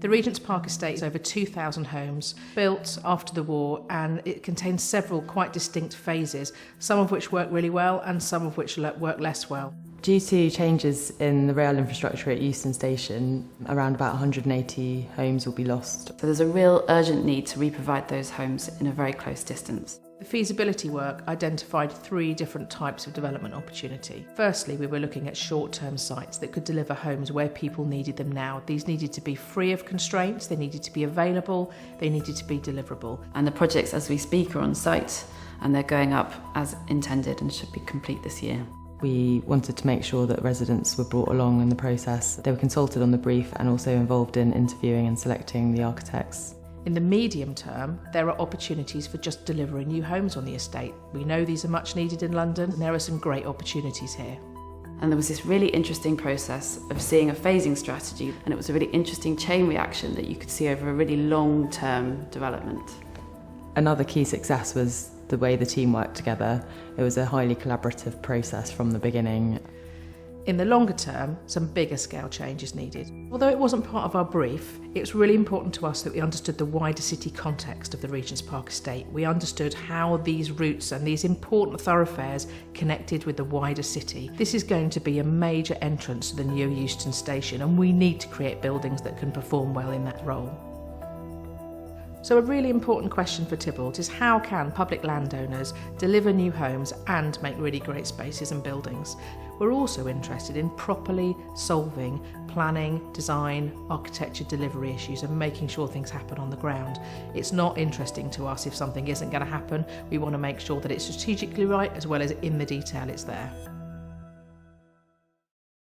The Regent's Park estate is over 2,000 homes, built after the war, and it contains several quite distinct phases, some of which work really well and some of which work less well. Due to changes in the rail infrastructure at Euston Station, around about 180 homes will be lost. So there's a real urgent need to re-provide those homes in a very close distance. The feasibility work identified 3 different types of development opportunity. Firstly, we were looking at short-term sites that could deliver homes where people needed them now. These needed to be free of constraints, they needed to be available, they needed to be deliverable. And the projects as we speak are on site and they're going up as intended and should be complete this year. We wanted to make sure that residents were brought along in the process. They were consulted on the brief and also involved in interviewing and selecting the architects. In the medium term, there are opportunities for just delivering new homes on the estate. We know these are much needed in London, and there are some great opportunities here. And there was this really interesting process of seeing a phasing strategy, and it was a really interesting chain reaction that you could see over a really long-term development. Another key success was the way the team worked together. It was a highly collaborative process from the beginning. In the longer term, some bigger scale change is needed. Although it wasn't part of our brief, it was really important to us that we understood the wider city context of the Regent's Park estate. We understood how these routes and these important thoroughfares connected with the wider city. This is going to be a major entrance to the new Euston Station, and we need to create buildings that can perform well in that role. So a really important question for Tibbalds is how can public landowners deliver new homes and make really great spaces and buildings? We're also interested in properly solving planning, design, architecture delivery issues and making sure things happen on the ground. It's not interesting to us if something isn't going to happen. We want to make sure that it's strategically right as well as in the detail it's there.